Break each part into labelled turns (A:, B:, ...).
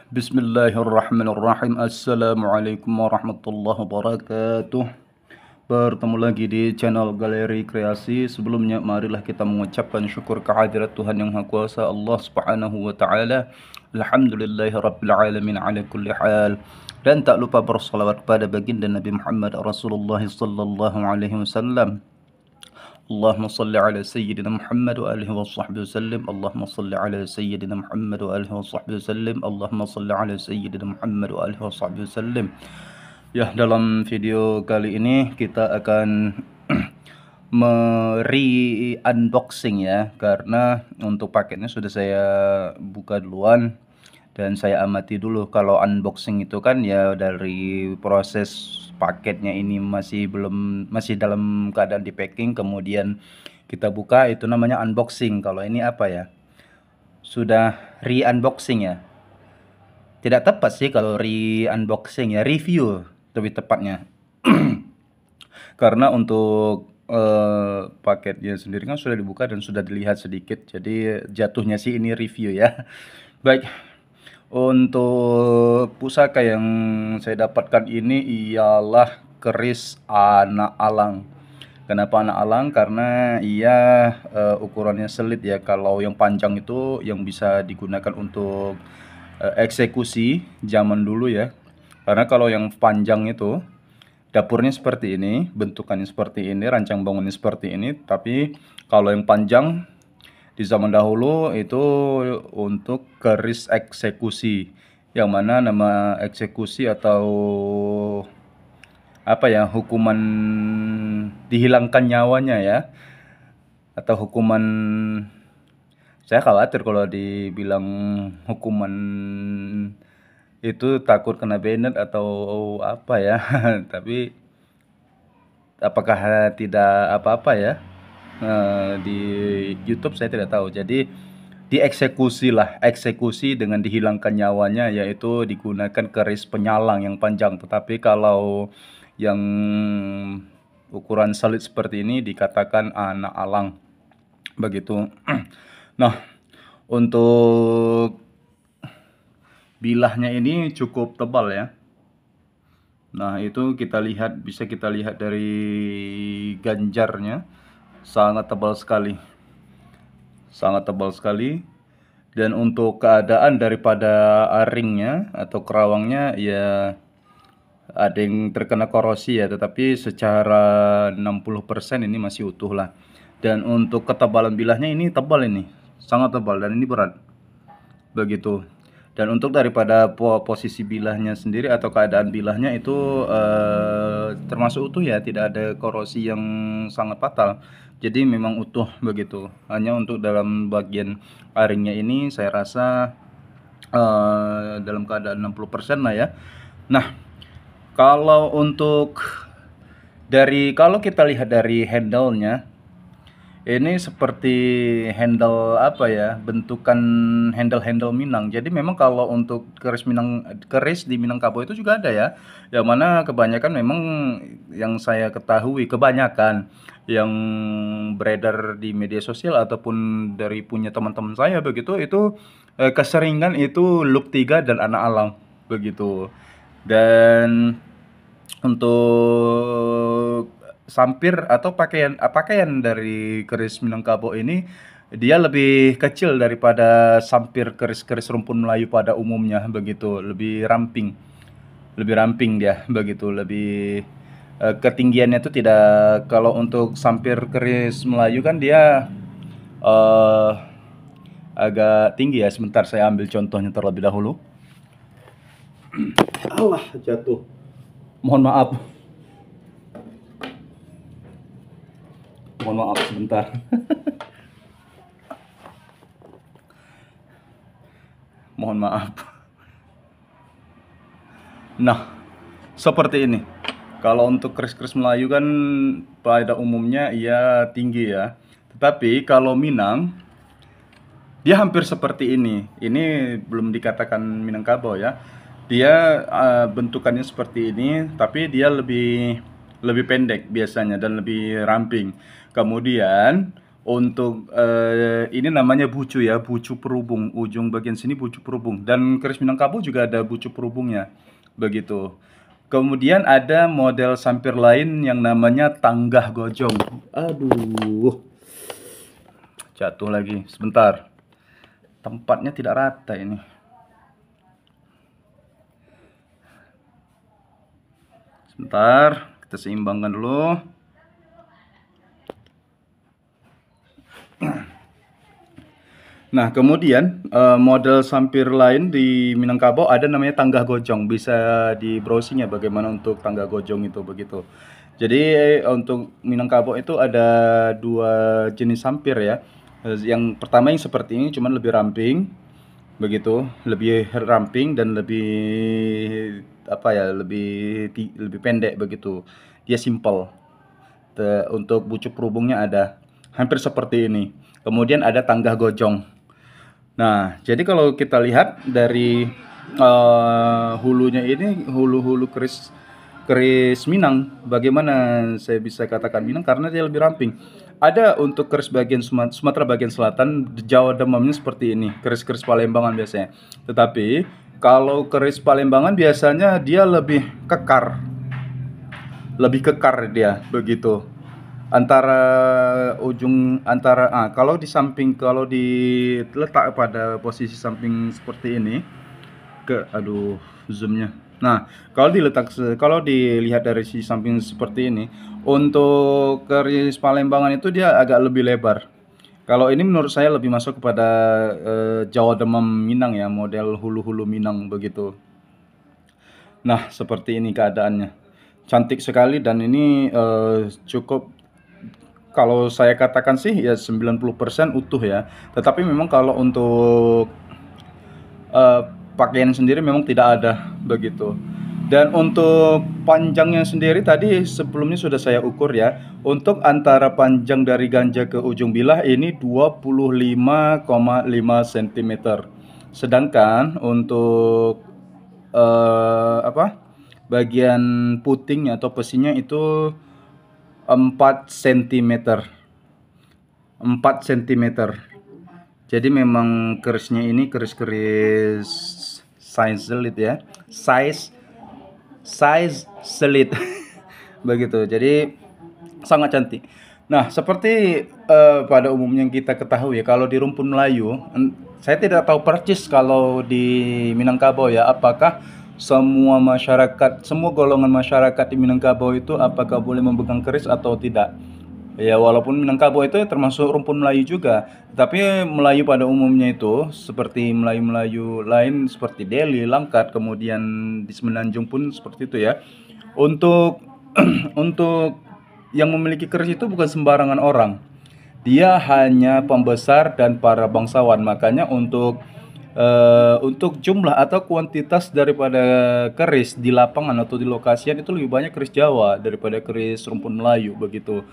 A: Bismillahirrahmanirrahim. Assalamualaikum warahmatullahi wabarakatuh. Bertemu lagi di channel Galeri Kreasi. Sebelumnya marilah kita mengucapkan syukur kehadirat Tuhan Yang Maha Kuasa Allah Subhanahu wa taala. Alhamdulillahirabbil alamin ala kulli hal. Dan tak lupa bersalawat kepada baginda Nabi Muhammad Rasulullah sallallahu alaihi wasallam. اللهم صل على سيدنا محمد وآله وصحبه وسلم. اللهم صل على سيدنا محمد وآله وصحبه وسلم. اللهم صل على سيدنا محمد وآله وصحبه وسلم. Ya, dalam video kali ini kita akan unboxing ya, karena untuk paketnya sudah saya buka duluan dan saya amati dulu. Kalau unboxing itu kan ya dari proses paketnya ini masih dalam keadaan di packing, kemudian kita buka, itu namanya unboxing. Kalau ini apa ya, sudah re-unboxing ya, tidak tepat sih kalau re-unboxing ya, review lebih tepatnya. Karena untuk paketnya sendiri kan sudah dibuka dan sudah dilihat sedikit, jadi jatuhnya sih ini review ya. Baik, untuk pusaka yang saya dapatkan ini ialah keris anak alang. Kenapa anak alang? Karena ia ukurannya selit ya. Kalau yang panjang itu yang bisa digunakan untuk eksekusi zaman dulu ya. Karena kalau yang panjang itu dapurnya seperti ini, bentukannya seperti ini, rancang bangunnya seperti ini. Tapi kalau yang panjang di zaman dahulu itu untuk keris eksekusi, yang mana nama eksekusi atau apa ya, hukuman dihilangkan nyawanya ya, atau hukuman, saya khawatir kalau dibilang hukuman itu takut kena banned atau apa ya. Tapi apakah tidak apa-apa ya, di YouTube saya tidak tahu. Jadi dieksekusi lah, eksekusi dengan dihilangkan nyawanya, yaitu digunakan keris penyalang yang panjang. Tetapi kalau yang ukuran solid seperti ini dikatakan anak alang, begitu. Nah, untuk bilahnya ini cukup tebal ya. Nah, itu bisa kita lihat dari ganjarnya, sangat tebal sekali. Sangat tebal sekali. Dan untuk keadaan daripada ringnya atau kerawangnya ya ada yang terkena korosi ya, tetapi secara 60% ini masih utuh lah. Dan untuk ketebalan bilahnya ini tebal, ini sangat tebal dan ini berat, begitu. Dan untuk daripada posisi bilahnya sendiri atau keadaan bilahnya itu termasuk utuh ya, tidak ada korosi yang sangat fatal. Jadi memang utuh begitu. Hanya untuk dalam bagian ringnya ini saya rasa dalam keadaan 60% lah ya. Nah, kalau untuk kalau kita lihat dari handle-nya, ini seperti handle apa ya, bentukan handle Minang. Jadi memang kalau untuk keris di Minangkabau itu juga ada ya, yang mana kebanyakan memang yang saya ketahui, kebanyakan yang beredar di media sosial ataupun dari punya teman-teman saya begitu, itu keseringan itu look 3 dan anak alang begitu. Dan untuk sampir atau pakaian dari keris Minangkabau ini, dia lebih kecil daripada sampir keris-keris rumpun Melayu pada umumnya begitu, lebih ramping dia begitu, lebih ketinggiannya itu tidak, kalau untuk sampir keris Melayu kan dia agak tinggi ya. Sebentar saya ambil contohnya terlebih dahulu. Allah, jatuh, mohon maaf. Mohon maaf sebentar. Mohon maaf. Nah, seperti ini. Kalau untuk keris-keris Melayu kan pada umumnya ia tinggi ya. Tetapi kalau Minang, dia hampir seperti ini. Ini belum dikatakan Minangkabau ya. Dia bentukannya seperti ini, tapi dia lebih pendek biasanya dan lebih ramping. Kemudian Untuk ini namanya bucu ya, bucu perubung. Ujung bagian sini bucu perubung. Dan keris Minangkabau juga ada bucu perubungnya. Begitu. Kemudian ada model sampir lain yang namanya tanggah gojong. Aduh, jatuh lagi. Sebentar. Tempatnya tidak rata ini. Sebentar, kita seimbangkan dulu. Nah, kemudian model sampir lain di Minangkabau ada namanya tanggah gojong. Bisa di browsing ya bagaimana untuk tanggah gojong itu begitu. Jadi untuk Minangkabau itu ada dua jenis sampir ya. Yang pertama yang seperti ini cuman lebih ramping begitu, lebih ramping dan lebih apa ya, lebih pendek begitu. Dia simple. Untuk bucuk perhubungnya ada hampir seperti ini. Kemudian ada tanggah gojong. Nah, jadi kalau kita lihat dari hulunya ini, hulu keris Minang, bagaimana saya bisa katakan Minang karena dia lebih ramping. Ada untuk keris bagian Sumatera bagian selatan, Jawa Demamnya seperti ini, keris-keris Palembangan biasanya. Tetapi kalau keris Palembangan biasanya dia lebih kekar dia begitu. Kalau di samping, kalau diletak pada posisi samping seperti ini, zoomnya. Nah, kalau dilihat dari sisi samping seperti ini, untuk keris Palembangan itu dia agak lebih lebar. Kalau ini menurut saya lebih masuk kepada Jawa Demam Minang ya, model hulu-hulu Minang begitu. Nah, seperti ini keadaannya. Cantik sekali dan ini cukup, kalau saya katakan sih ya 90% utuh ya. Tetapi memang kalau untuk pakaian sendiri memang tidak ada begitu. Dan untuk panjangnya sendiri tadi sebelumnya sudah saya ukur ya. Untuk antara panjang dari ganja ke ujung bilah ini 25,5 cm. Sedangkan untuk bagian putingnya atau pesinya itu 4 cm. 4 cm. Jadi memang kerisnya ini keris size selit ya. Size selit. Begitu. Jadi sangat cantik. Nah, seperti pada umumnya yang kita ketahui ya, kalau di rumpun Melayu, saya tidak tahu persis kalau di Minangkabau ya, apakah semua golongan masyarakat di Minangkabau itu apakah boleh memegang keris atau tidak. Ya, walaupun Minangkabau itu termasuk rumpun Melayu juga, tapi Melayu pada umumnya itu seperti Melayu-Melayu lain seperti Deli, Langkat, kemudian di Semenanjung pun seperti itu ya. Untuk untuk yang memiliki keris itu bukan sembarangan orang. Dia hanya pembesar dan para bangsawan. Makanya untuk jumlah atau kuantitas daripada keris di lapangan atau di lokasian itu lebih banyak keris Jawa daripada keris rumpun Melayu begitu,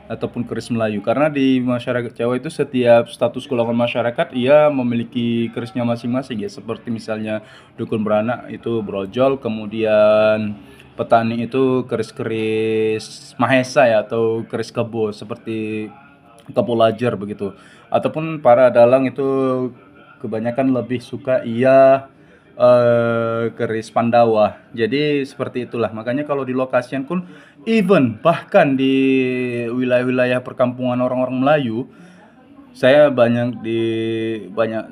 A: ataupun keris Melayu. Karena di masyarakat Jawa itu setiap status golongan masyarakat ia memiliki kerisnya masing-masing ya. Seperti misalnya dukun beranak itu brojol, kemudian petani itu keris-keris Mahesa ya, atau keris kebo seperti kebo lajer begitu. Ataupun para dalang itu kebanyakan lebih suka keris Pandawa. Jadi seperti itulah. Makanya kalau di lokasian pun, bahkan di wilayah-wilayah perkampungan orang-orang Melayu, saya banyak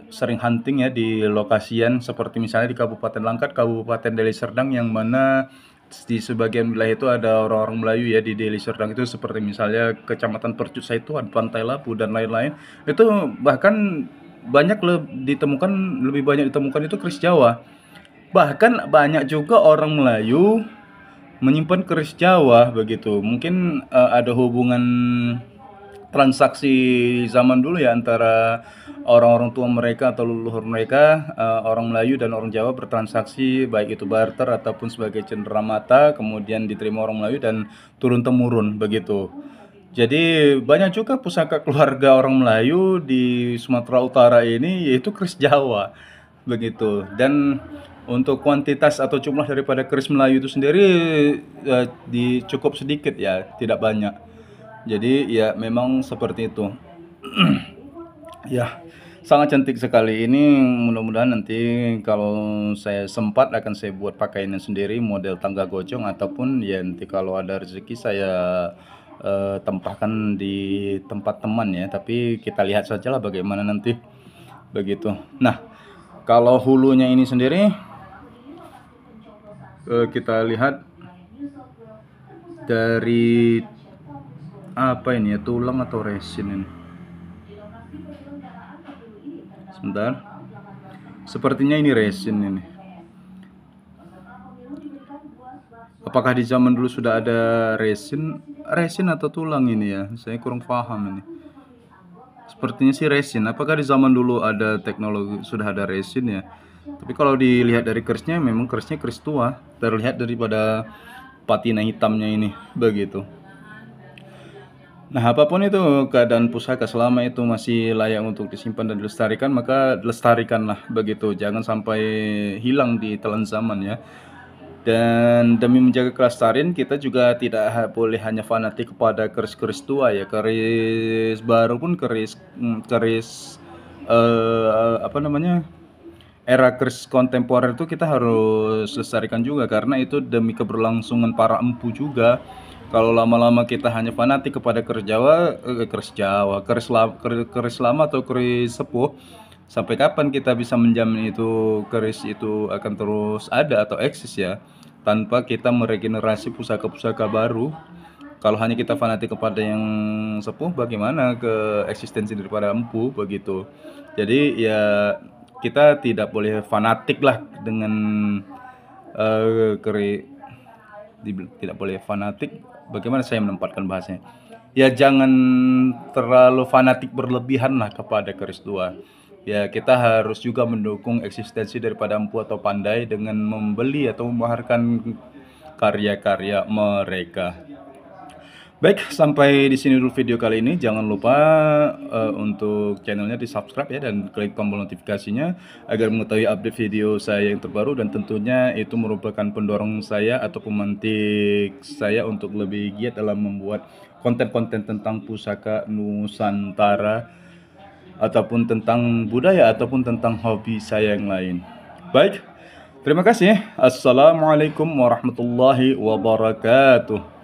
A: sering hunting ya di lokasian, seperti misalnya di Kabupaten Langkat, Kabupaten Deli Serdang, yang mana di sebagian wilayah itu ada orang-orang Melayu ya. Di Deli Serdang itu seperti misalnya Kecamatan Percut Saituan, Pantai Labu dan lain-lain. Itu bahkan lebih banyak ditemukan itu keris Jawa. Bahkan banyak juga orang Melayu menyimpan keris Jawa begitu. Mungkin ada hubungan transaksi zaman dulu ya, antara orang-orang tua mereka atau leluhur mereka, orang Melayu dan orang Jawa bertransaksi, baik itu barter ataupun sebagai cenderamata, kemudian diterima orang Melayu dan turun temurun begitu. Jadi banyak juga pusaka keluarga orang Melayu di Sumatera Utara ini yaitu keris Jawa begitu. Dan untuk kuantitas atau jumlah daripada keris Melayu itu sendiri cukup sedikit ya, tidak banyak. Jadi ya memang seperti itu. Ya, sangat cantik sekali ini. Mudah-mudahan nanti kalau saya sempat akan saya buat pakaiannya sendiri, model tangga gojong, ataupun ya nanti kalau ada rezeki saya tempatkan di tempat teman ya. Tapi kita lihat sajalah bagaimana nanti begitu. Nah, kalau hulunya ini sendiri kita lihat dari apa ini ya, tulang atau resin ini. Sebentar, sepertinya ini resin ini. Apakah di zaman dulu sudah ada resin atau tulang ini ya? Saya kurang paham ini. Sepertinya sih resin. Apakah di zaman dulu ada teknologi sudah ada resin ya? Tapi kalau dilihat dari kerisnya, memang kerisnya keris tua. Terlihat daripada patina hitamnya ini begitu. Nah, apapun itu keadaan pusaka, selama itu masih layak untuk disimpan dan dilestarikan, maka lestarikanlah begitu. Jangan sampai hilang di telan zaman ya. Dan demi menjaga kelestarian, kita juga tidak boleh hanya fanatik kepada keris-keris tua ya. Keris baru pun keris apa namanya, era keris kontemporer itu kita harus lestarikan juga, karena itu demi keberlangsungan para empu juga. Kalau lama-lama kita hanya fanatik kepada keris lama atau keris sepuh, sampai kapan kita bisa menjamin itu keris itu akan terus ada atau eksis ya, tanpa kita meregenerasi pusaka-pusaka baru. Kalau hanya kita fanatik kepada yang sepuh, bagaimana ke eksistensi daripada empu begitu. Jadi ya kita tidak boleh fanatik lah dengan tidak boleh fanatik. Bagaimana saya menempatkan bahasanya? Ya jangan terlalu fanatik berlebihan lah kepada keris tua. Ya kita harus juga mendukung eksistensi daripada empu atau pandai dengan membeli atau memaharkan karya-karya mereka. Baik, sampai di sini dulu video kali ini. Jangan lupa untuk channelnya di subscribe ya, dan klik tombol notifikasinya agar mengetahui update video saya yang terbaru, dan tentunya itu merupakan pendorong saya atau pemantik saya untuk lebih giat dalam membuat konten-konten tentang pusaka Nusantara, ataupun tentang budaya, ataupun tentang hobi saya yang lain. Baik, terima kasih. Assalamualaikum warahmatullahi wabarakatuh.